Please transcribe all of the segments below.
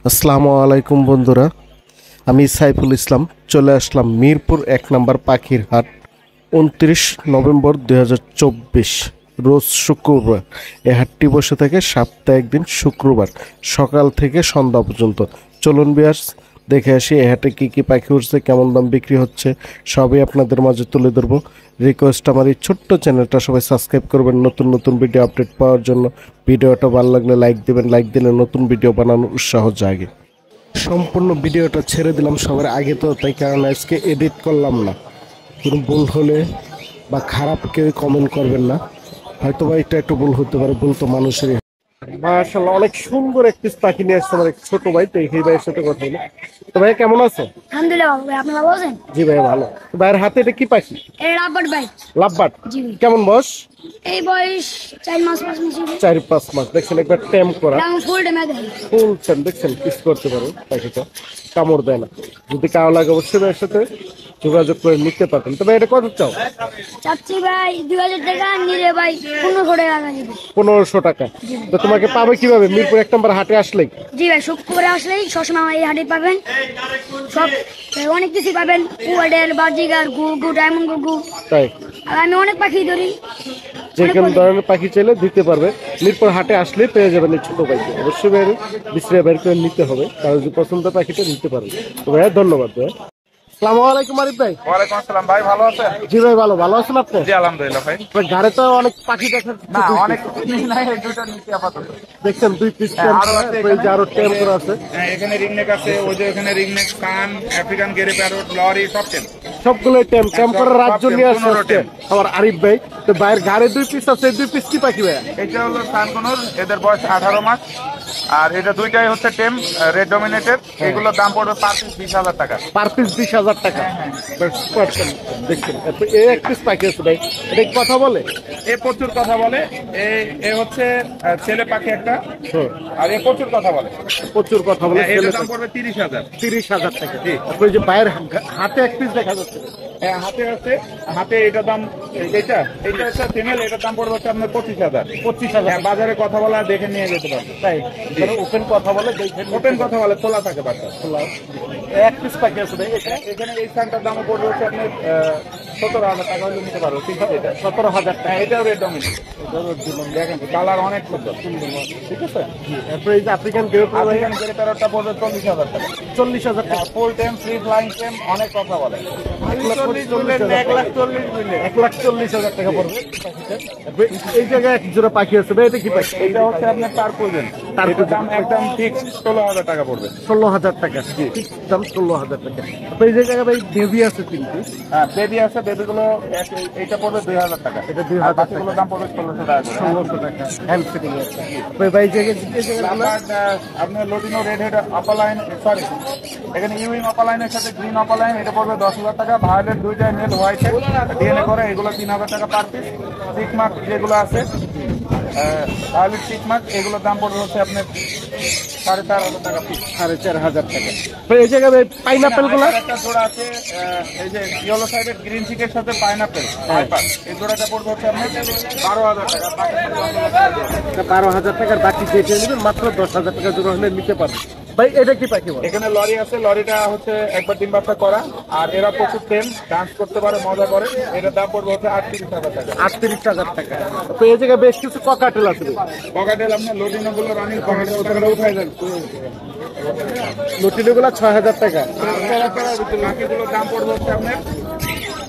আসসালামু আলাইকুম বন্ধুরা, আমি সাইফুল ইসলাম চলে আসলাম মিরপুর ১ নম্বর পাখির হাট। ২৯ নভেম্বর ২০২৪ রোজ শুক্রবার। এই হাটটি বসে থাকে সপ্তাহে একদিন শুক্রবার সকাল থেকে সন্ধ্যা পর্যন্ত। চলুন বিয়ার্স, দেখে আসি এই হাটে কী কী পাখি উঠছে, কেমন দাম বিক্রি হচ্ছে, সবই আপনাদের মাঝে তুলে ধরবো। রিকোয়েস্ট, আমার এই ছোট্ট চ্যানেলটা সবাই সাবস্ক্রাইব করবেন নতুন নতুন ভিডিও আপডেট পাওয়ার জন্য। ভিডিওটা ভালো লাগলে লাইক দেবেন, লাইক দিলে নতুন ভিডিও বানানোর উৎসাহ জাগে। সম্পূর্ণ ভিডিওটা ছেড়ে দিলাম সবার আগে, তো তাই কারণ আজকে এডিট করলাম না। কোনো ভুল হলে বা খারাপ কেউ কমেন্ট করবেন না, হয়তো বা এটা একটু ভুল হতে পারে, ভুল তো মানুষেরই। মাশাআল্লাহ, অনেক সুন্দর একটি পাখি নিয়ে আসছে আমার এক ছোট ভাই, তো এই ভাইয়ের সাথে কথা বলি। তো ভাই কেমন আছে? আলহামদুলিল্লাহ ভাই, আপনি ভালো আছেন? জি ভাই ভালো। তো ভাইয়ের হাতে এটা কি পাখি? এই লাভবার্ড ভাই। লাভবার্ড? জি। কেমন বয়স? এই বয়স 4 মাস 5 মাস। 4-5 মাস। দেখছেন একবার টেম করা, রাউন্ড ফুল ডে মেদে। ফুল টেম। দেখছেন কিস করতে পারে পাখিটা, কামড় দেয় না। যদি কারো লাগে অবশ্যই ভাইয়ের সাথে যোগাযোগ করে নিতে পারবেন। তবে এটা কত চাও? চাচ্ছি ভাই 2000 টাকা, নিলে ভাই 1500 টাকা দিবে। 1500 টাকা। তো তোমাকে পাবে কিভাবে? মিরপুর 1 নম্বর হাটে আসলেই? জি ভাই, শুক্রবারে আসলেই সবসময় এই হাটে পাবেন। সব অনেক কিছু পাবেন, কুয়াডেল, বাজিগার, গুগু, ডায়মন্ড গুগু। তাই আর আমি অনেক পাখি ধরি, যে কোনো ধরনের পাখি চাইলে দিতে পারবে। মিরপুর হাটে আসলে পেয়ে যাবেন এই ছোট পাখি। অবশ্যই ভাই বিশ্রে বের করে নিতে হবে, কারণ যদি পছন্দ পাখিটা নিতে পারবে। তো ভাইয়া ধন্যবাদ ভাই। আসসালামু আলাইকুম আরিফ ভাই। ওয়ালাইকুম আসসালাম ভাই, ভালো আছেন? জি ভাই ভালো। ভালো আছেন আপনি? জি আলহামদুলিল্লাহ ভাই। গাড়ি তো অনেক পাখি দেখেন। না অনেক নাই, এই দুটো নিচে আপাতত। দেখছেন 2 পিস আরো আছে এখানে। আরো টেম করা আছে। হ্যাঁ, এখানে রিংনেক আছে, ওই যে এখানে রিংনেক, কান, আফ্রিকান গেরে প্যারট, লরি, সব টেম। সবগুলো টেম করে রাজ্য নিয়ে আসছে 15 টেম। আমার আরিফ ভাই। তো ভাইয়ের গাড়ি 2 পিস আছে, 2 পিস কি পাখি ভাইয়া? এটা হলো সানকনুর, এদের বয়স 18 মাস। আর এটা দুইটাই হচ্ছে টেম, রেড ডমিনেটেড। এগুলোর দাম পড়বে পার পিস 20,000 টাকা। পার পিস 20,000 টাকা। দেখছেন এই এক পিস পাখি আছে ভাই, এটা কি কথা বলে? এ প্রচুর কথা বলে। এ হচ্ছে ছেলে পাখি একটা, আর এ প্রচুর কথা বলে। প্রচুর কথা বলে। এটার দাম পড়বে 30,000। 30,000 টাকা। তারপরে যে ভাইয়ের হাতে এক পিস দেখা যাচ্ছে। হ্যাঁ, হাতে আছে। হাতে এটার দাম, এটা হচ্ছে ফিমেল, এটার দাম পড়বে হচ্ছে আপনার 25,000। 25,000। হ্যাঁ, বাজারে কথা বলা দেখে নিয়ে যেতে পারবে। তাই ওপেন কথা বলে, দেখেন ওপেন কথা বলে, খোলা থাকে বাচ্চা। এক পিস পাখি আছে ভাই। এটা এখানে এই স্থানটার দাম পড়বে হচ্ছে আপনার 17,000 টাকা হলে নিতে পারবো। ঠিক আছে, এটা 17,000 টাকা। হ্যাঁ, এটাও রেড ডমিনেট। দেখেন কালার অনেক সুন্দর। ঠিক আছে। এরপরে এই যে আফ্রিকান গ্রেপ আফ্রিকান গেরে প্যারটটা পড়বে 40,000 টাকা। 40,000 টাকা। ফুল টেম, ফ্রি ফ্লাইং টেম, অনেক কথা বলে। 1,40,000 টাকা পড়বে। এই জায়গায় এক জোড়া পাখি আছে ভাই, এটা কি পাখি? এইটা হচ্ছে আপনার টার্কোজেন। এটার দাম একদম ফিক্স 16,000 টাকা পড়বে। 16,000 টাকা। দাম 16,000 টাকা। এই জায়গায় ভাই বেবি আছে 3 পিস। হ্যাঁ, বেবি আছে। বেবিগুলো এইটা পড়বে 2,000 টাকা। এটা 2,000 টাকা। বাকিগুলোর দাম পড়বে 1,600 টাকা করে। 1600 টাকা হ্যান্ড ফিটিং আছে ভাই। এই জায়গায় লাম্বার্ড, আপনার lutino red head opaline, sorry এখানে ইউইং অপালাইনের সাথে গ্রিন অপালাইন, এটা পড়বে 10,000 টাকা। ভায়োলেট দুইটাই মেল, হোয়াইট ডিএনএ করে, এগুলো 3,000 টাকা পার পিস। সিক মার্ক যেগুলো আছে, ভায়োলেট সিক মার্ক, এগুলোর দাম পড়বে হচ্ছে আপনার 4,500 টাকা পিস। 4,500 টাকা ভাই। এই জায়গায় পাইনাপেল গুলো একটা জোড়া আছে, এই যে ইয়েলো সাইডের গ্রিন চিকের সাথে পাইনাপেল, এই জোড়াটা পড়বে হচ্ছে আপনার 12,000 টাকা। 12,000 টাকার। বাকি যেটা নেবেন মাত্র 10,000 টাকা জোড়া হলে নিতে পারবেন ভাই। এটা কি পাখি বল? এখানে লরি আছে। লরিটা হচ্ছে একবার ডিম বাচ্চা করা, আর এরা প্রচুর টেম, ডান্স করতে পারে, মজা করে। এটার দাম পড়বে হচ্ছে 38,000 টাকা। 38,000 টাকা। তো এই জায়গায় বেশ কিছু ককাটেল আছে। পকেটেল আপনার লোটিনো গুলো রানিং পকেটেল উঠাই দেন। লটিনো গুলো 6,000 টাকা। বাকিগুলোর দাম পড়বে হচ্ছে আপনার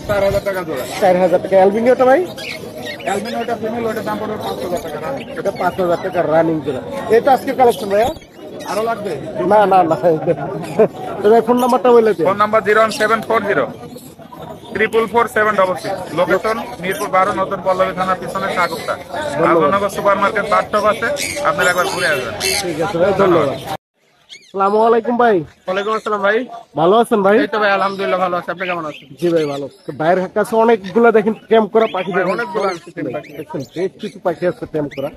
4,000 টাকা জোড়া। 4,000 টাকা। অ্যালবিনিওটা ভাই? অ্যালবিনো ওটা ফিমেল, ওটার দাম পড়বে 5,000 টাকা রানিং। এটা 5,000 টাকা রানিং জোড়া। এটা আজকে কালেকশন ভাইয়া? আরো লাগবে? না না না। তবে ফোন নাম্বারটা বলে দিন। ফোন নাম্বার 01740 444 লোকেশন মিরপুর 12, নতুন পল্লবী থানার পিছনে Shagufta. Azamnagar super market bathtub আছে, আপনারা একবার ঘুরে আসবেন। ঠিক আছে ভাই, ধন্যবাদ। আসসালামু আলাইকুম ভাই। ওয়ালাইকুম আসসালাম ভাই। ভালো আছেন ভাই? এই তো ভাই আলহামদুলিল্লাহ ভালো আছে, আপনি কেমন আছেন? জি ভাই ভালো। তো ভাইয়ের কাছে অনেকগুলো দেখেন ক্যাম্প করা পাখি, দেখেন অনেকগুলো আছে টেম পাখি। দেখছেন বেশ কিছু পাখি আছে ক্যাম্প করা।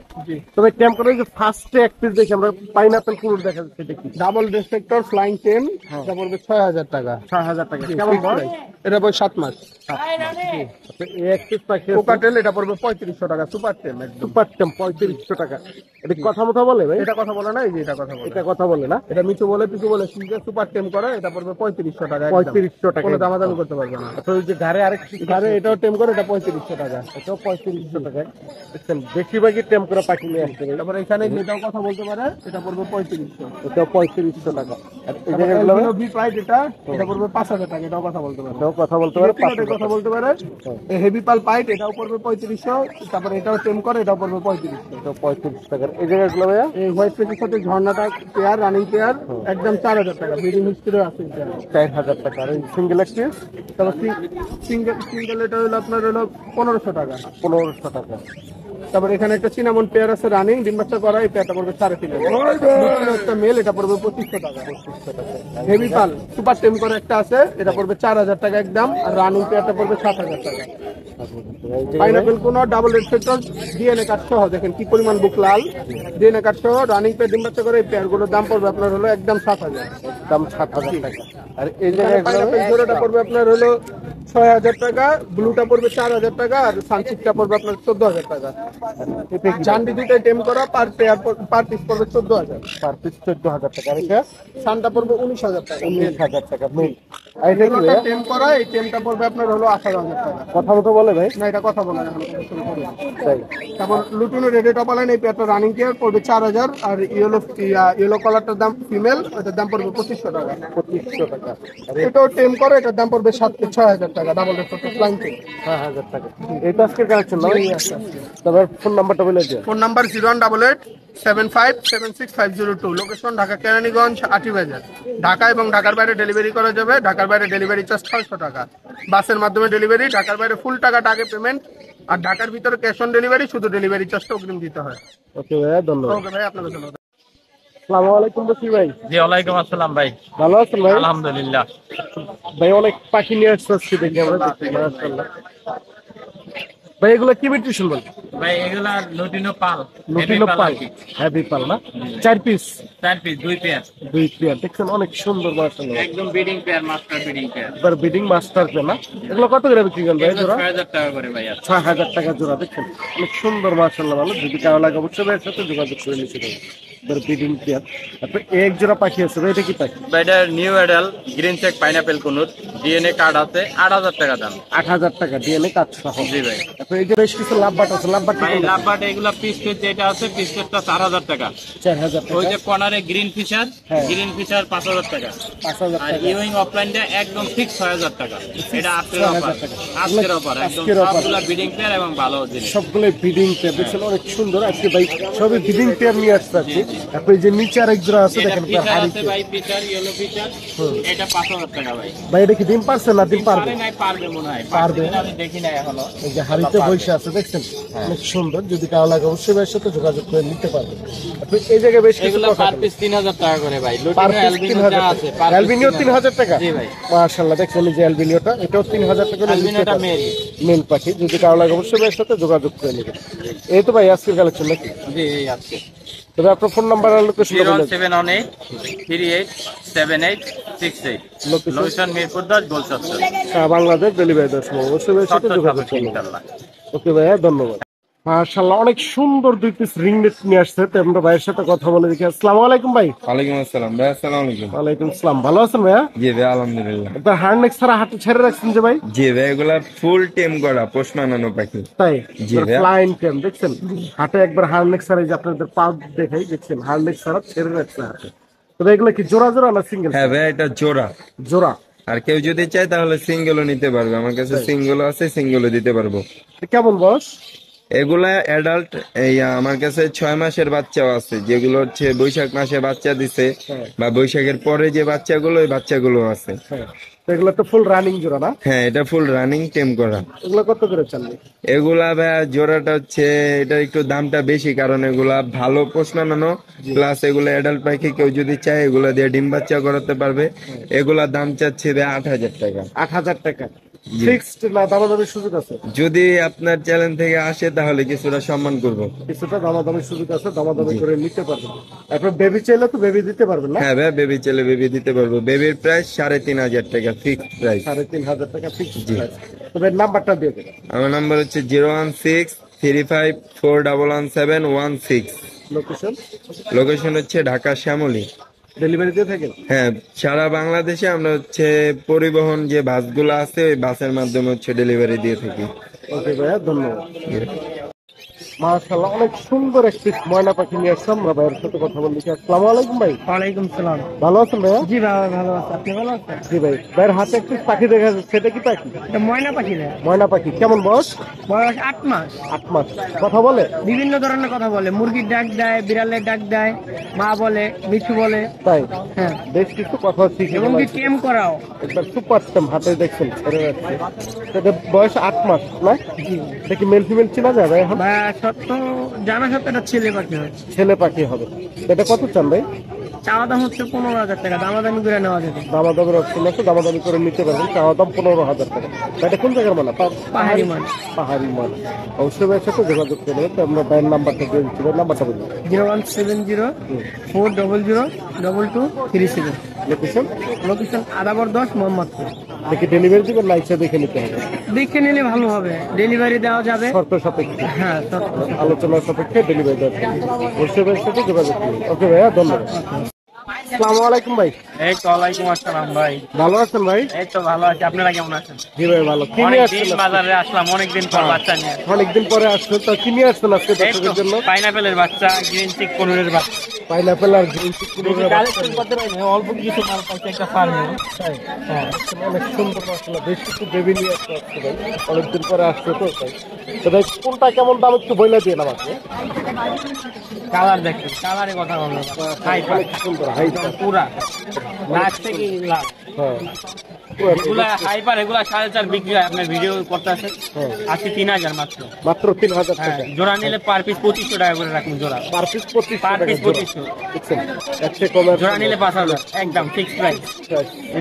তবে ক্যাম্প করা যে ফার্স্টে এক পিস দেখি আমরা পাইনাপেল কুকুর দেখা যাচ্ছে, এটা কি? ডাবল রেসপেক্টর ফ্লাইং টেম, এটা পড়বে 6,000 টাকা। 6,000 টাকা। কেমন বয়স? এটা পড়বে 7 মাস। এই এক পিস পাখি কোকাটেল, এটা পড়বে 3,500 টাকা। সুপার টেম একদম। সুপার টেম 3,500 টাকা। এটা কি কথা মতো বলে ভাই? এটা কথা বলে না, এই যে এটা কথা বলে। এটা কথা বলে না? এটা এটা মিঠু বলে পিছু বলে সুপার টেম করে, এটা পড়বে 3500 টাকা। 3500 টাকা কোনো দামাদামি করতে পারবে না। আচ্ছা ওই যে ঘাড়ে আরেক ঘরে এটাও টেম করে, এটা 3500 টাকা। এটাও 3500 টাকা। দেখছেন বেশিরভাগই টেম করা পাখি নিয়ে আসছে। তারপরে এখানে যেটাও কথা বলতে পারে, এটা পড়বে 3500। এটাও 3500 টাকা। আর এই তারপরে জায়গাগুলো এলবিনো ভি প্রাইড এটা পড়বে 5000 টাকা। এটাও কথা বলতে পারে। এটাও কথা বলতে পারে, এটাও কথা বলতে পারে। এই হেভি পাল পাইট এটাও পড়বে 3500। তারপরে এটাও টেম করে, এটাও পড়বে 3500। এটাও 3500 টাকা। এই জায়গাগুলো ভাইয়া এই হোয়াইট ফেসের সাথে ঝর্ণাটা পেয়ার, রানিং পেয়ার, একদম 4000 টাকা। ব্রিডিং হিস্ট্রিও আছে এটা। 4000 টাকা। আর সিঙ্গেল একটি তারপর সিঙ্গেল এটা হলো আপনার হলো 1500 টাকা। 1500 টাকা। তারপর এখানে একটা সিনামন পেয়ার আছে রানিং, ডিম বাচ্চা করা, এই পেয়ারটা পড়বে 3500। একটা মেল, এটা পড়বে 2500 টাকা। হেভি পাল সুপার টেম করে একটা আছে, এটা পড়বে 4000 টাকা একদম। আর রানিং পেয়ারটা পড়বে 7000 টাকা। পাইনাপেল কোন double red factor DNA card সহ, দেখেন কি পরিমাণ বুক লাল, ডিএনএ কার্ড সহ রানিং পেয়ার ডিম বাচ্চা করে এই পেয়ারগুলোর দাম পড়বে আপনার হলো একদম 7000। দাম 7000 টাকা। আর এই জায়গাগুলো পাইনাপেল জোড়াটা পড়বে আপনার হলো 6000 টাকা, ব্লুটা পড়বে 4000 টাকা, আর সানচিকটা পড়বে আপনার 14000 টাকা। জান্ডি দুইটাই টেম করা, পার পেয়ার পার পিস পড়বে 14000। পার পিস 14000 টাকা। আর এটা সানটা পড়বে 19000 টাকা। 19000 টাকা মেল। আর এটা কি এগুলোটা ভাইয়া? টেম করা, এই টেমটা পড়বে আপনার হলো 18000 টাকা। কথা মতো বলে ভাই? না, এটা কথা বলা না, এখন শুরু করি। তাই তারপর লুটিনো রেডে টপ লাইন, এই পেয়ারটা রানিং পেয়ার পড়বে 4000। আর ইয়েলো কালারটার দাম ফিমেল, এটার দাম পড়বে 2500 টাকা। 2500 টাকা। আর এটাও টেম করে, এটার দাম পড়বে 6000 টাকা। Double red photo flying tame. 6000 টাকা। এটা আজকে কালেকশন না ভাই? তারপর ফোন নাম্বারটা বলে দিও। Phone number 0188757502। Location Dhaka Keraniganj Atibazar. Dhaka এবং ঢাকার বাইরে ডেলিভারি করা যাবে। ঢাকার বাইরে ডেলিভারি চার্জ 600 টাকা। বাসের মাধ্যমে ডেলিভারি, ঢাকার বাইরে ফুল টাকাটা আগে পেমেন্ট, আর ঢাকার ভিতরে ক্যাশ অন ডেলিভারি, শুধু ডেলিভারি চার্জটা অগ্রিম দিতে হয়। ওকে ভাইয়া, ধন্যবাদ। ওকে ভাই, আপনাকে ধন্যবাদ। আসসালামু আলাইকুম বসির ভাই। জি ওয়ালাইকুম আসসালাম ভাই। ভালো আছেন ভাই? আলহামদুলিল্লাহ। ভাই অনেক পাখি নিয়ে আসছে আজকে, দেখি আমরা দেখি মাশাআল্লাহ। ভাই এগুলো কি বিউটিশন বল? ভাই এগুলা লুটিনো পাল, লুটিনো পাল, হেভি পাল না? 4 পিস, 4 পিস 2 পেয়ার, 2 পেয়ার। দেখছেন অনেক সুন্দর মাশাআল্লাহ। একদম breeding pair, master breeding pair. এবার বিডিং মাস্টার পেয়ার না? এগুলো কত করে বিক্রি করেন ভাই জোড়া? 6000 টাকা করে ভাই। 6000 টাকা জোড়া। দেখছেন অনেক সুন্দর মাশাআল্লাহ। ভালো, যদি কারো লাগে অবশ্যই ভাইয়ের সাথে যোগাযোগ করে নিতে পারেন। এবার বিডিং পেয়ার। তারপর এক জোড়া পাখি আছে ভাই, এটা কি পাখি? ভাই এটা new adult green cheek pineapple conure, DNA card আছে, 8000 টাকা দাম। 8000 টাকা ডিএনএ কাজ সহ। জি ভাই। তারপর এই যে বেশ কিছু লাভবাট আছে, লাভবাট ভাই লাভবাট এগুলা পিস পিস যেটা আছে, পিস পিসটা 4000 টাকা। 4000 ওই টাকা। যে কর্নারে গ্রিন ফিশার, হ্যাঁ। গ্রিন ফিশার 5000 টাকা। 5000 আর টাকা। ইউইং অফলাইনটা একদম ফিক্স 6000 টাকা। এটা আজকের 6000 অফার, টাকা। আজকের অফার একদম আজকের offer। সবগুলা ব্রিডিং পেয়ার এবং ভালো জিনিস। সবগুলো বিডিং পেয়ার। দেখছেন অনেক সুন্দর আজকে ভাই, সবই বিডিং পেয়ার নিয়ে আসছে আজকে। তারপর এই যে নিচে আরেক জোড়া আছে, এটা দেখেন ফিচার হাড়ি আছে ভাই, ফিচার ইয়েলো ফিচার, এটা 5000 টাকা ভাই। ভাই। এটা কি ডিম পারছে না ডিম পারবে? পারে নাই, পারবে মনে হয়, পারবে। আমি দেখি নাই এখনো। এই যে হাড়িতে বসে আছে, দেখছেন অনেক সুন্দর। যদি কারো লাগে অবশ্যই ভাইয়ের সাথে যোগাযোগ করে নিতে পারবে। তারপর এই জায়গায় বেশ কিছু এগুলো পার পিস 3000 টাকা করে ভাই। পার লুটিনো পিস অ্যালবিনো যা 3000 আছে, টাকা। পার পিস অ্যালবিনিও 3000 টাকা। জি ভাই। মাশাআল্লাহ, দেখছেন এই যে অ্যালবিনিওটা, এটাও 3000 টাকা করে নিতে অ্যালবিনোটা পারবে। মেল। মেল পাখি, যদি কারো লাগে অবশ্যই ভাইয়ের সাথে যোগাযোগ করে নেবেন। এই তো ভাই আজকের কালেকশন নাকি? জি এই আছে। তবে আপনার ফোন নাম্বার আর লোকেশন বলে দিন। 01718 387868। লোকেশন লোকেশন মিরপুর 10 গোলচত্বর। বাংলাদেশ ডেলিভারি দেওয়ার সময় অবশ্যই ভাইয়ের সাথে যোগাযোগ করবেন। ইনশাআল্লাহ। ওকে ভাইয়া, ধন্যবাদ। মাশাআল্লাহ, অনেক সুন্দর 2 পিস রিং নেট নিয়ে আসছে। তো আমরা ভাইয়ের সাথে কথা বলে দেখি। আসসালামু আলাইকুম ভাই। ওয়ালাইকুম আসসালাম ভাই। আসসালামু আলাইকুম। ওয়ালাইকুম আসসালাম। ভালো আছেন ভাইয়া? জি ভাই, আলহামদুলিল্লাহ। একবার হার্নেক্স ছাড়া হাতে ছেড়ে রাখছেন যে ভাই? জি ভাই, এগুলা ফুল টেম করা পোষ মানানো পাখি। তাই জি ভাইয়া। ফ্লাইং টেম, দেখছেন হাতে একবার হার্নেক্স ছাড়া, এই যে আপনাদের পা দেখাই, দেখছেন হার্নেক্স ছাড়া ছেড়ে রাখছে হাতে। তবে এগুলো কি জোড়া জোড়া না সিঙ্গেল? হ্যাঁ ভাই, এটা জোড়া। জোড়া। আর কেউ যদি চায় তাহলে সিঙ্গেলও নিতে পারবে, আমার কাছে সিঙ্গেলও আছে, সিঙ্গেলও দিতে পারবো। কেমন বয়স? এগুলা অ্যাডাল্ট, এই আমার কাছে 6 মাসের বাচ্চাও আছে, যেগুলো হচ্ছে বৈশাখ মাসে বাচ্চা দিছে, বা বৈশাখের পরে যে বাচ্চাগুলো, ওই বাচ্চাগুলো আছে। হ্যাঁ, তো এগুলো তো ফুল রানিং জোড়া না? হ্যাঁ, এটা ফুল রানিং টেম করা। এগুলো কত করে চালবে? এগুলা ভাই জোড়াটা হচ্ছে, এটা একটু দামটা বেশি, কারণ এগুলা ভালো পোষ মানানো, প্লাস এগুলা অ্যাডাল্ট পাখি, কেউ যদি চায় এগুলা দিয়ে ডিম বাচ্চা করাতে পারবে। এগুলা দাম চাচ্ছে ভাই 8000 টাকা। 8000 টাকা ফিক্সড না দামাদামির সুযোগ আছে? যদি আপনার চ্যানেল থেকে আসে তাহলে কিছুটা সম্মান করবো। কিছুটা দামাদামির সুযোগ আছে, দামাদামি করে নিতে পারবেন। তারপর বেবি চাইলে তো বেবি দিতে পারবেন না? হ্যাঁ ভাই, বেবি চাইলে বেবি দিতে পারবো। বেবির প্রাইস 3500 টাকা ফিক্সড প্রাইস। 3500 টাকা ফিক্সড প্রাইস। তবে নাম্বারটা দিয়ে দেবেন। আমার নাম্বার হচ্ছে 01635411716। লোকেশন? লোকেশন হচ্ছে ঢাকা শ্যামলী। ডেলিভারি দিয়ে থাকেন? হ্যাঁ, সারা বাংলাদেশে আমরা হচ্ছে পরিবহন যে বাসগুলো আছে ওই বাসের মাধ্যমে হচ্ছে ডেলিভারি দিয়ে থাকি। ওকে ভাইয়া, ধন্যবাদ। মাশাআল্লাহ, অনেক সুন্দর একটি ময়না পাখি নিয়ে আসলাম। আমরা ভাইয়ের সাথে কথা বলছি। আসসালামু আলাইকুম ভাই। ওয়ালাইকুম সালাম। ভালো আছেন ভাইয়া? জি ভাই, ভালো আছে। আপনি ভালো আছেন? জি ভাই। ভাইয়ের হাতে একটি পাখি দেখা যাচ্ছে, সেটা কি পাখি? এটা ময়না পাখি রে। ময়না পাখি কেমন বয়স? বয়স 8 মাস। 8 মাস। কথা বলে? বিভিন্ন ধরনের কথা বলে, মুরগির ডাক দেয়, বিড়ালের ডাক দেয়, মা বলে, মিঠু বলে। তাই? হ্যাঁ, বেশ কিছু কথা শিখে এবং কি টেম করাও। একবার সুপার টেম হাতে দেখছেন ছেড়ে যাচ্ছে। সেটা বয়স 8 মাস না? জি। এটা কি মেল ফিমেল চেনা যাবে এখন? বা সত্য জানা সত্য এটা ছেলে পাখি হয়। ছেলে পাখি হবে। এটা কত চান ভাই? চাওয়া দাম হচ্ছে 15,000 টাকা, দামাদামি করে নেওয়া যাবে। দামাদামের অপশন আছে, দামাদামি করে নিতে পারবেন। চাওয়া দাম 15,000 টাকা। এটা কোন জায়গার মানা? পাহাড়ি মান। পাহাড়ি মান। অবশ্যই ভাইয়ের সাথে যোগাযোগ করবেন। তো আমরা ভাইয়ের নাম্বারটা দিয়ে দিচ্ছি। ভাইয়ের নাম্বারটা বলুন। 01704002237। লোকেশন? লোকেশন আদাবর 10 মোহাম্মদপুর। দেখে ডেলিভারি দিবেন না ইচ্ছা দেখে নিতে হবে? দেখে নিলে ভালো হবে, ডেলিভারি দেওয়া যাবে। শর্ত সাপেক্ষে, হ্যাঁ, শর্ত। আলোচনার সাপেক্ষে ডেলিভারি দেওয়া হবে। অবশ্যই ভাইয়ের সাথে যোগাযোগ করবেন। ওকে ভাইয়া, ধন্যবাদ। আসসালামু আলাইকুম ভাই। এই তো ওয়ালাইকুম আসসালাম ভাই। ভালো আছেন ভাই? এই তো ভালো আছি, আপনারা কেমন আছেন? জি ভাই ভালো। কি নিয়ে আসছেন? অনেকদিন বাজারে আসলাম, অনেকদিন পর বাচ্চা নিয়ে। অনেকদিন পরে আসছেন, তো কি নিয়ে আসছেন আজকে এই তো দর্শকের জন্য? পাইনাপেলের বাচ্চা, গ্রিন চিক কোনুরের বাচ্চা। পাইনাপেল আর গ্রিন চিক কুনুরের বাচ্চা। কালেকশন করতে পারি না, অল্প কিছু মাল পাইছি একটা ফার্মে। হ্যাঁ, অনেক সুন্দর মাশাআল্লাহ। বেশ কিছু বেবি নিয়ে আসছে আজকে ভাই। অনেকদিন পরে আসছে তো তাই। তো ভাই কোনটা কেমন দাম একটু বইলা দিয়ে না আমাকে। কালার দেখেন, কালারে কথা বলবো। হাই অনেক সুন্দর হাই। পুরা নাচ থেকে লাভ। হ্যাঁ, এগুলা হাইপার, এগুলা 4.5 বিক্রি হয়। আপনার ভিডিও করতে আছে আজকে 3,000 মাত্র। মাত্র 3,000 হ্যাঁ, টাকা। জোড়া নিলে পার পিস 2500 টাকা করে রাখুন জোড়া। পার পিস 2500 পার টাকা পিস জোড়া। 2500। দেখছেন? একটা কমার জোড়া নিলে 5,000 একদম ফিক্স প্রাইস।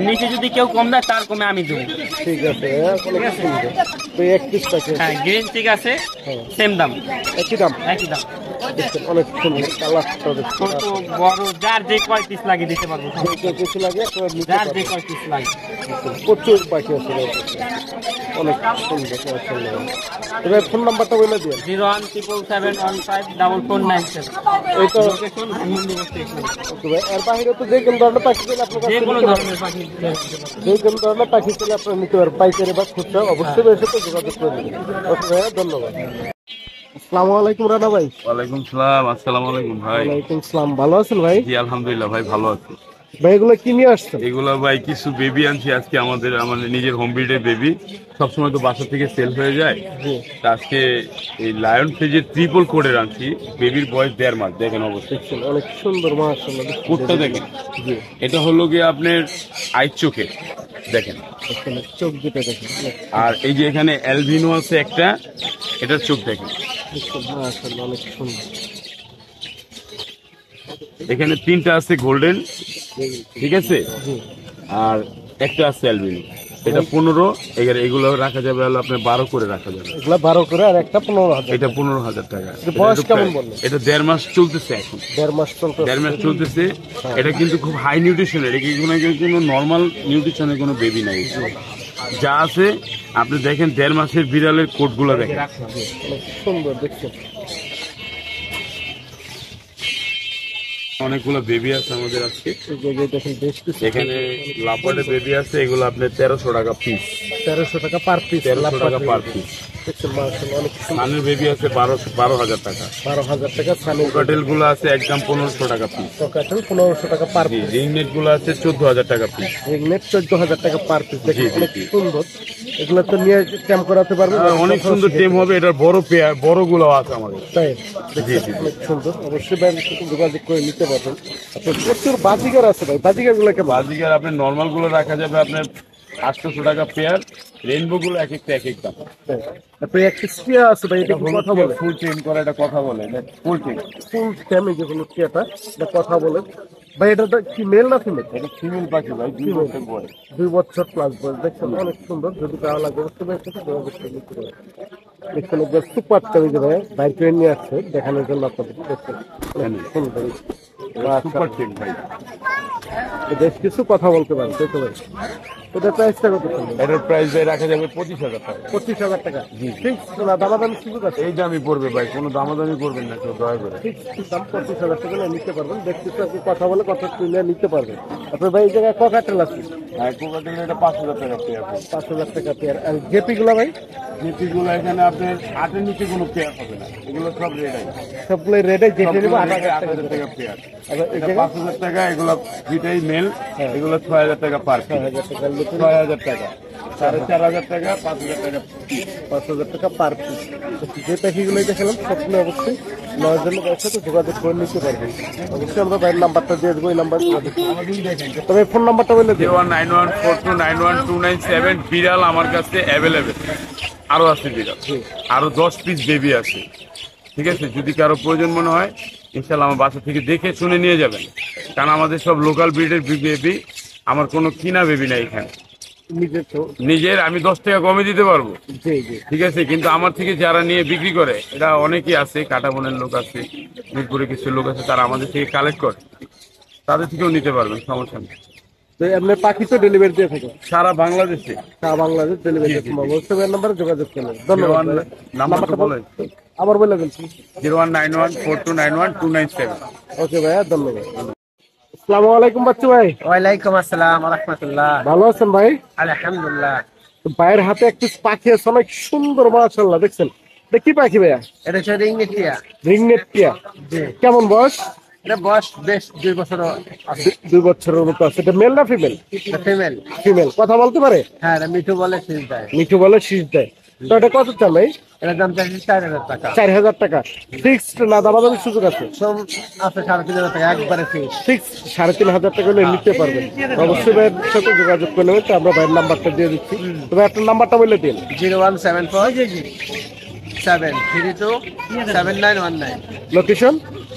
নিচে যদি কেউ কম দেয় তার কমে আমি দেবো। ঠিক আছে, অনেক সুন্দর। তো এক পিস টাকা হ্যাঁ, গ্রিন চিক আছে, সেম দাম, একই দাম। একই দাম। দেখছেন? অনেক সুন্দর কালারটা ছোট বড় যার যে কয় পিস লাগে দিতে পারবো। কিছু লাগে আপনারা নিতে যার যে পারবেন। কয় পিস লাগে। প্রচুর পাখি আছে ভাই কাছে। অনেক সুন্দর মাশাআল্লাহ। এবার ফোন নাম্বারটা বলে দিন। 017715497। এই তো লোকেশন ধানমন্ডি স্টেশন। ওকে ভাই, এর বাইরে তো যে কোনো ধরনের পাখি পেলে আপনার কাছে যে কোনো নিতে পারবেন। ধরনের পাখি। যে কোনো ধরনের পাখি পেলে আপনারা নিতে পারবেন, পাইকারি বা খুচরা। অবশ্যই ভাইয়ের সাথে যোগাযোগ করে নেবেন। ওকে ভাইয়া, ধন্যবাদ। আসসালামু আলাইকুম রানা ভাই। ওয়ালাইকুম সালাম। আসসালামু আলাইকুম ভাই। ওয়ালাইকুম সালাম। ভালো আছেন ভাই? জি আলহামদুলিল্লাহ ভাই, ভালো আছি। ভাই এগুলো কি নিয়ে আসছেন? এগুলো ভাই কিছু বেবি আনছি আজকে, আমাদের নিজের হোম ব্রিডের বেবি। সবসময় তো বাসা থেকে সেল হয়ে যায়। তা আজকে এই লায়ন ফেজের ট্রিপল কোডের আনছি। বেবির বয়স 1.5 মাস। দেখেন অবশ্যই অনেক সুন্দর মাশাআল্লাহ। কোডটা দেখেন। এটা হলো গিয়ে আপনার আইস চোখে দেখেন, চোখ দুটো দেখেন। আর এই যে এখানে অ্যালবিনো আছে একটা, এটার চোখ দেখেন। মাশাআল্লাহ, অনেক সুন্দর। এখানে 3টা আছে গোল্ডেন, ঠিক আছে, আর একটা আছে অ্যালবিনো। এটা 15। এগুলো রাখা যাবে হলো আপনার 12 করে রাখা যাবে। এগুলা 12 করে, আর একটা 15,000। এটা 15,000 টাকা। বয়স কেমন বললেন? এটা 1.5 মাস চলতেছে এখন। 1.5 মাস চলতে। 1.5 মাস চলতেছে। এটা কিন্তু খুব হাই নিউট্রিশনের, এটা কোনো নর্মাল নিউট্রিশনের কোনো বেবি নাই। যা আছে আপনি দেখেন 1.5 মাসের বিড়ালের কোটগুলো দেখেন। অনেক সুন্দর দেখছেন। অনেকগুলো বেবি আছে আমাদের আজকে। দেখেন বেশ কিছু। এখানে লাপার্ডের বেবি আছে, এগুলো আপনার 1300 টাকা পিস। 1300 টাকা পার পিস। 1300 টাকা পার পিস। দেখছেন মাশাআল্লাহ, অনেক সুন্দর। সানের বেবি আছে 12,000 টাকা। 12,000 টাকা সানি। কোকাটেল গুলো আছে একদম 1500 টাকা পিস। কোকাটেল 1500 টাকা পার পিস। রিং নেট গুলো আছে 14,000 টাকা পিস। রিংনেট 14,000 টাকা পার পিস। দেখেন জি, জি, অনেক জি। সুন্দর। এগুলো তো নিয়ে ক্যাম্প করাতে পারবেন। অনেক সুন্দর টেম হবে। এটার বড় পেয়ার, বড় গুলো আছে আমাদের। তাই জি, জি। অনেক সুন্দর। অবশ্যই ব্যাংকের সাথে যোগাযোগ করে নিতে পারবেন। আপনার প্রচুর বাজিগার আছে ভাই। বাজিগার গুলো কেমন? বাজিকার আপনার নর্মাল গুলো রাখা যাবে আপনার 800 টাকা পেয়ার। রেইনবো গুলো এক একটা এক এক দাম। তারপরে একটা স্টিয়া আছে ভাই, এটা কি কথা বলে? ফুল টেম করে, এটা কথা বলে, ফুল টেম। ফুল ট্যামে যে হলো স্টিয়াটা, এটা কথা বলে ভাই। এটা কি মেল না ফিমেল? এটা ফিমেল পাখি ভাই, 2 বছর বয়স। 2 বছর প্লাস বয়স। দেখছেন অনেক সুন্দর। যদি ভালো লাগে অবশ্যই ভাই সাথে যোগাযোগ করে নিতে পারেন। দেখছেন একবার সুপার ট্যামে যে ভাই বাইর করে নিয়ে আসছে দেখানোর জন্য আপনাদের। দেখছেন অনেক সুন্দর। সুপার টেম ভাই। বেশ কিছু কথা বলতে পারেন, তাই তো ভাই? ওটার প্রাইসটা কত চলবে? এটার প্রাইস ভাই রাখা যাবে 25,000 টাকা। 25,000 টাকা। ঠিক না, দামাদামি সুযোগ আছে? এই দামই পড়বে ভাই, কোনো দামাদামি করবেন না কেউ দয়া করে। ঠিক দাম 25,000 টাকা নিতে পারবেন। দেখতে আপনি কথা বলে কথা তুলে নিতে পারবেন। আপনার ভাই এই জায়গায় ককাটেল আছে? হ্যাঁ, কোকাটেল এটা 5,000 টাকা পেয়ার। 5,000 টাকা পেয়ার। আর জেপি গুলো ভাই? জিপিগুলো এখানে আপনার 8-এর নিচে কোনো পেয়ার হবে না, এগুলো সব রেড আছে। সবগুলো রেডে জেপি নেবো 8,000 টাকা। 8,000 টাকা পেয়ার। আবার এই এটা জায়গায় 5,000 টাকা, এগুলো দুইটাই মেল, এগুলো 6,000 টাকা পার। 6,000 টাকা, 6,000 টাকা, 4,500 টাকা, 5,000 টাকা। 5,000 টাকা পার পিস। যে পাখিগুলোই দেখালাম সবগুলো অবশ্যই নেওয়ার জন্য ভাইয়ের সাথে যোগাযোগ করে নিতে পারবেন। অবশ্যই আমরা ভাইয়ের নাম্বারটা দিয়ে দেবো, এই নাম্বার তবে ফোন নাম্বারটা বলে দিও। 0191429297। বিড়াল আমার কাছে অ্যাভেলেবেল আরো আছে, বিড়াল আরো 10 পিস বেবি আছে। ঠিক আছে, যদি কারো প্রয়োজন মনে হয় ইনশাল্লাহ আমার বাসা থেকে দেখে শুনে নিয়ে যাবেন, কারণ আমাদের সব লোকাল ব্রিডের বেবি, আমার কোনো কিনা বেবি নাই এখানে। নিজের আমি 10 টাকা কমে দিতে পারবো, ঠিক আছে, কিন্তু আমার থেকে যারা নিয়ে বিক্রি করে এটা অনেকেই আছে, কাটাবনের লোক আছে, মিরপুরে কিছু লোক আছে, তারা আমাদের থেকে কালেক্ট করে, তাদের থেকেও নিতে পারবেন, সমস্যা নেই। আপনার পাখি তো ডেলিভারি দিয়ে থাকে সারা বাংলাদেশে, সারা বাংলাদেশ ডেলিভারি অবশ্যই নাম্বারে যোগাযোগ করলেন। ধন্যবাদ। নাম্বারটা বলেন আবার বলে বলছি 0191429297। ওকে ভাইয়া, ধন্যবাদ। আসসালামু আলাইকুম বাচ্চু ভাই। ওয়ালাইকুম আসসালাম রাহমাতুল্লাহ। ভালো আছেন ভাই? আলহামদুলিল্লাহ। ভাইয়ের হাতে একটু পাখি আছে অনেক সুন্দর, মাশাআল্লাহ। দেখছেন এটা কি পাখি ভাইয়া? এটা হচ্ছে রিংনেট টিয়া। রিংনেট টিয়া। কেমন বয়স? এটা বয়স বেশ 2 বছর আছে। 2 বছরের মতো আছে। এটা মেল না ফিমেল? এটা ফিমেল। ফিমেল। কথা বলতে পারে? হ্যাঁ, এটা মিঠু বলে শীষ দেয়। মিঠু বলে শীষ দেয়। তো এটা কত চাল ভাই? এটার দাম চাইছি 4,000 টাকা। 4,000 টাকা। ফিক্সড না দামাদামির সুযোগ আছে? সব আছে 3,500 টাকা একবারে ফিক্স। ফিক্স 3,500 টাকা হলে নিতে পারবেন। অবশ্যই ভাইয়ের সাথে যোগাযোগ করে নেবেন। তো আমরা ভাইয়ের নাম্বারটা দিয়ে দিচ্ছি। তবে আপনার নাম্বারটা বলে দিন। 01747327919। লোকেশন?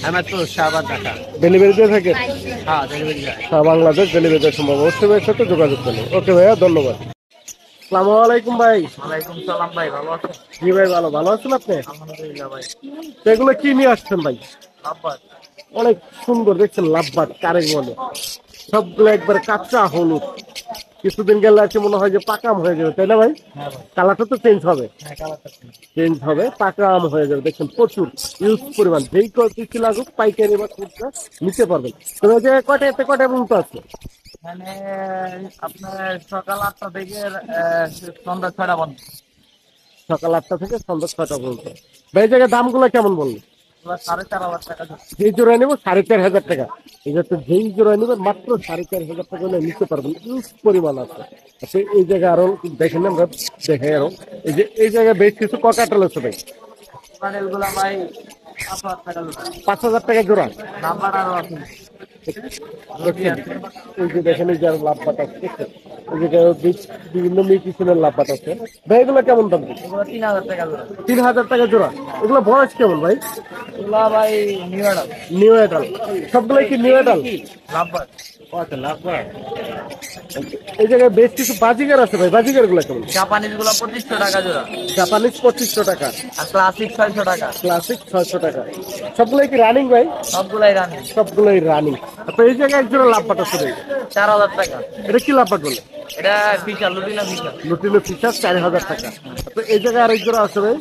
আমারপুর শাহবাগ ঢাকা। ডেলিভারি দিয়ে থাকে? হ্যাঁ, ডেলিভারি যায়। সারা বাংলাদেশ ডেলিভারি দেওয়া সম্ভব। অবশ্যই ভাইয়ের সাথে যোগাযোগ করে নেবেন। ওকে ভাইয়া, ধন্যবাদ। আসসালামু আলাইকুম ভাই। ওয়ালাইকুম সালাম ভাই, ভালো আছেন? জি ভাই, ভালো আছেন আপনি? আলহামদুলিল্লাহ ভাই। তো এগুলো কি নিয়ে আসছেন ভাই? আব্বাস। অনেক সুন্দর, দেখছেন লাভবাট কারেক বলে, সবগুলো একবার কাঁচা হলুদ। কিছুদিন গেলে আছে মনে হয় যে পাকা আম হয়ে যাবে, তাই না ভাই? কালারটা তো চেঞ্জ হবে, চেঞ্জ হবে, পাকা আম হয়ে যাবে। দেখছেন প্রচুর ইউজ পরিমাণ, যেই কিছু লাগুক পাইকারি বা খুচরা নিতে পারবেন। তো ওই জায়গায় কটা এতে কটা পর্যন্ত আছে? মানে আপনার সকাল 8টা থেকে সন্ধ্যা 6টা পর্যন্ত। সকাল 8টা থেকে সন্ধ্যা 6টা পর্যন্ত। ভাই এই জায়গায় দামগুলো কেমন বললেন? 4,500 টাকা। যেই জোড়ায় নেবো 4,500 টাকা। এটা তো যেই জোড়ায় নেবেন মাত্র 4,500 টাকা হলে নিতে পারবেন, ইউজ পরিমাণ আছে। আচ্ছা, এই জায়গায় আরো দেখেন, আমরা দেখাই আরো। এই যে এই জায়গায় বেশ কিছু ককাটেল আছে ভাই। প্যানেলগুলো ভাই 5,000 টাকা জোড়া। 5,000 টাকা জোড়া। নাম্বার আরো আছে। দেখছেন? এই যে দেখেন, এই যে আরো লাভবাট আছে, দেখছেন? এই জায়গায় বিভিন্ন মিউটিশনের লাভবাট আছে। ভাই এগুলো কেমন দাম? এগুলো 3,000 টাকা জোড়া। 3,000 টাকা জোড়া। এগুলো বয়স কেমন ভাই? এগুলো ভাই নিউ অর্ডার। নিউ এডাল। সবগুলোই কি নিউ এডাল? নাম্বার কত নাম্বার? এই জায়গায় বেশ কিছু বাজিগার আছে ভাই। বাজিগার গুলো কেমন? জাপানিজ গুলো 2,500 টাকা জোড়া। জাপানিজ 2,500 টাকা। আর ক্লাসিক 600 টাকা। ক্লাসিক 600 টাকা। সবগুলোই কি রানিং ভাই? সবগুলাই রানি। সবগুলোই রানিং। আপনার এই জায়গায় একজোড়া লাভবাট আছে ভাই। 4,000 টাকা। এটা কি লাভবাট বলে? এটা ফিচার লুটিনা ফিচার। লুটিনো ফিচার 4,000 টাকা। আপনার এই জায়গায় আরেক জোড়া আছে ভাই।